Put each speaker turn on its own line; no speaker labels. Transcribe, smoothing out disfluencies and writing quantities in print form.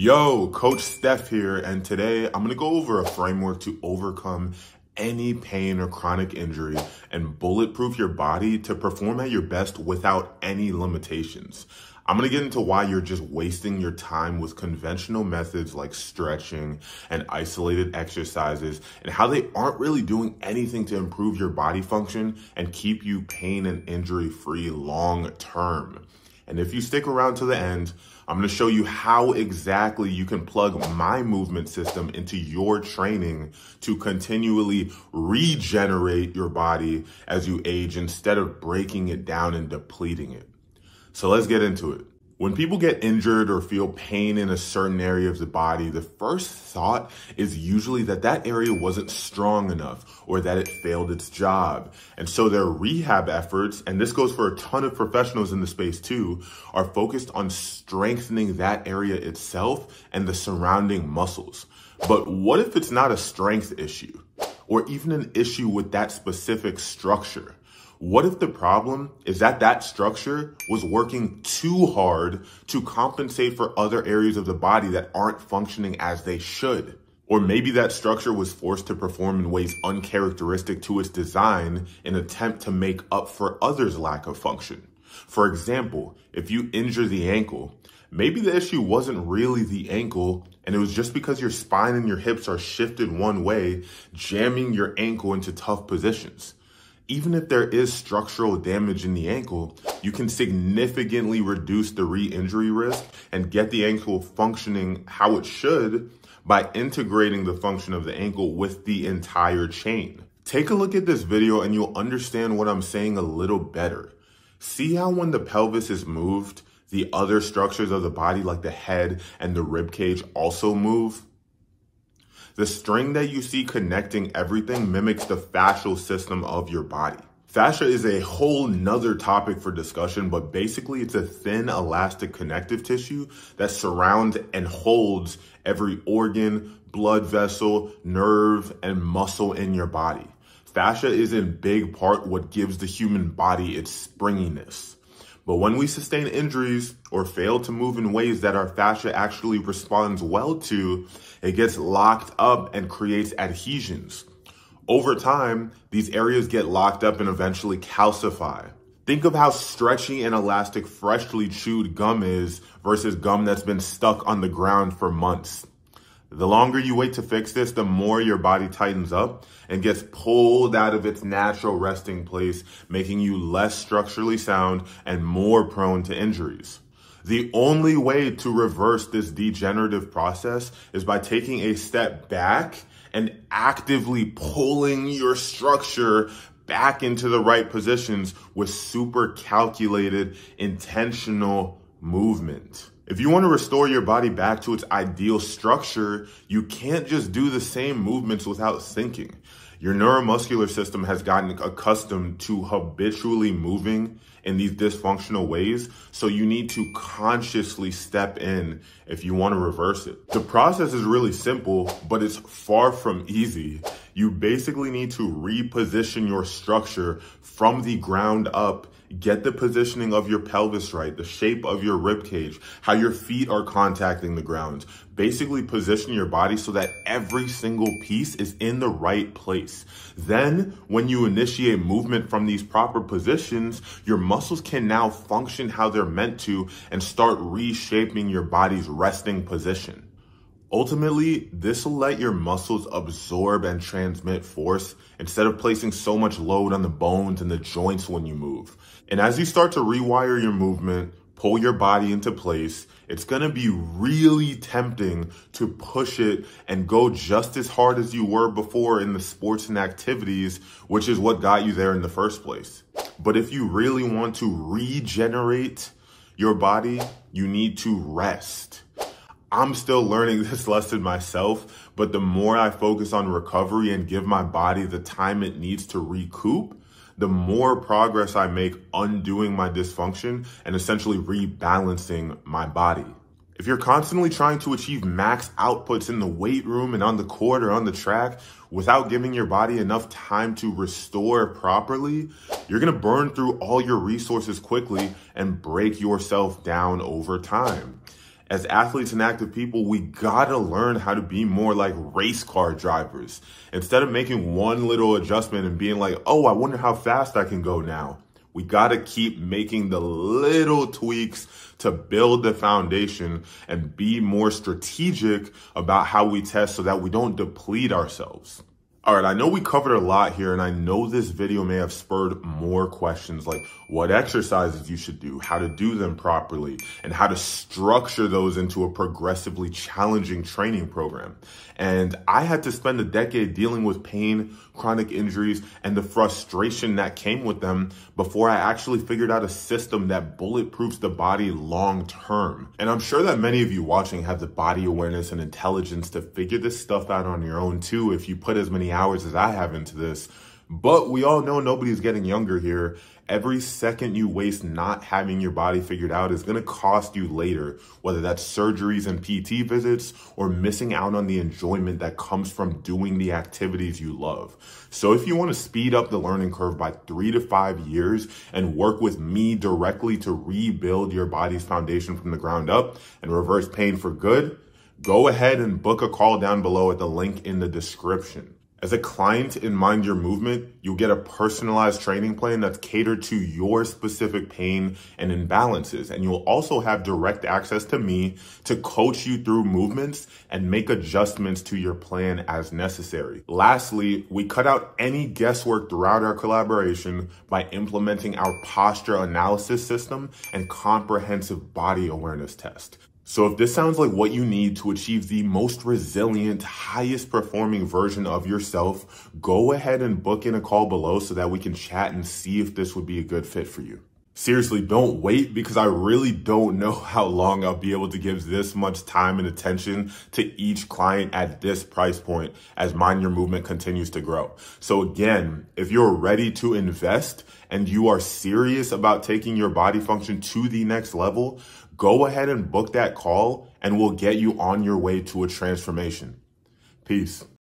Yo, Coach Steph here, and today I'm gonna go over a framework to overcome any pain or chronic injury and bulletproof your body to perform at your best without any limitations. I'm gonna get into why you're just wasting your time with conventional methods like stretching and isolated exercises and how they aren't really doing anything to improve your body function and keep you pain and injury free long term. And if you stick around to the end, I'm going to show you how exactly you can plug my movement system into your training to continually regenerate your body as you age instead of breaking it down and depleting it. So let's get into it. When people get injured or feel pain in a certain area of the body, the first thought is usually that that area wasn't strong enough or that it failed its job. And so their rehab efforts, and this goes for a ton of professionals in the space too, are focused on strengthening that area itself and the surrounding muscles. But what if it's not a strength issue or even an issue with that specific structure? What if the problem is that that structure was working too hard to compensate for other areas of the body that aren't functioning as they should? Or maybe that structure was forced to perform in ways uncharacteristic to its design in an attempt to make up for others' lack of function. For example, if you injure the ankle, maybe the issue wasn't really the ankle, and it was just because your spine and your hips are shifted one way, jamming your ankle into tough positions. Even if there is structural damage in the ankle, you can significantly reduce the re-injury risk and get the ankle functioning how it should by integrating the function of the ankle with the entire chain. Take a look at this video and you'll understand what I'm saying a little better. See how when the pelvis is moved, the other structures of the body like the head and the rib cage also move? The string that you see connecting everything mimics the fascial system of your body. Fascia is a whole nother topic for discussion, but basically it's a thin elastic connective tissue that surrounds and holds every organ, blood vessel, nerve, and muscle in your body. Fascia is in big part what gives the human body its springiness. But when we sustain injuries or fail to move in ways that our fascia actually responds well to, it gets locked up and creates adhesions. Over time, these areas get locked up and eventually calcify. Think of how stretchy and elastic freshly chewed gum is versus gum that's been stuck on the ground for months. The longer you wait to fix this, the more your body tightens up and gets pulled out of its natural resting place, making you less structurally sound and more prone to injuries. The only way to reverse this degenerative process is by taking a step back and actively pulling your structure back into the right positions with super calculated, intentional movement. If you want to restore your body back to its ideal structure, you can't just do the same movements without thinking. Your neuromuscular system has gotten accustomed to habitually moving in these dysfunctional ways, so you need to consciously step in if you want to reverse it. The process is really simple, but it's far from easy. You basically need to reposition your structure from the ground up. Get the positioning of your pelvis right, the shape of your rib cage, how your feet are contacting the ground. Basically position your body so that every single piece is in the right place. Then, when you initiate movement from these proper positions, your muscles can now function how they're meant to and start reshaping your body's resting position. Ultimately, this will let your muscles absorb and transmit force instead of placing so much load on the bones and the joints when you move. And as you start to rewire your movement, pull your body into place, it's going to be really tempting to push it and go just as hard as you were before in the sports and activities, which is what got you there in the first place. But if you really want to regenerate your body, you need to rest. I'm still learning this lesson myself, but the more I focus on recovery and give my body the time it needs to recoup, the more progress I make undoing my dysfunction and essentially rebalancing my body. If you're constantly trying to achieve max outputs in the weight room and on the court or on the track without giving your body enough time to restore properly, you're going to burn through all your resources quickly and break yourself down over time. As athletes and active people, we gotta learn how to be more like race car drivers. Instead of making one little adjustment and being like, oh, I wonder how fast I can go now. We gotta keep making the little tweaks to build the foundation and be more strategic about how we test so that we don't deplete ourselves. All right, I know we covered a lot here, and I know this video may have spurred more questions like what exercises you should do, how to do them properly, and how to structure those into a progressively challenging training program. And I had to spend a decade dealing with pain, chronic injuries, and the frustration that came with them before I actually figured out a system that bulletproofs the body long term. And I'm sure that many of you watching have the body awareness and intelligence to figure this stuff out on your own too if you put as many hours as I have into this. But we all know nobody's getting younger here. Every second you waste not having your body figured out is going to cost you later, whether that's surgeries and PT visits or missing out on the enjoyment that comes from doing the activities you love. So if you want to speed up the learning curve by 3 to 5 years and work with me directly to rebuild your body's foundation from the ground up and reverse pain for good, go ahead and book a call down below at the link in the description. As a client in Mind Your Movement, you'll get a personalized training plan that's catered to your specific pain and imbalances. And you'll also have direct access to me to coach you through movements and make adjustments to your plan as necessary. Lastly, we cut out any guesswork throughout our collaboration by implementing our posture analysis system and comprehensive body awareness test. So if this sounds like what you need to achieve the most resilient, highest performing version of yourself, go ahead and book in a call below so that we can chat and see if this would be a good fit for you. Seriously, don't wait, because I really don't know how long I'll be able to give this much time and attention to each client at this price point as Mind Your Movement continues to grow. So again, if you're ready to invest and you are serious about taking your body function to the next level, go ahead and book that call and we'll get you on your way to a transformation. Peace.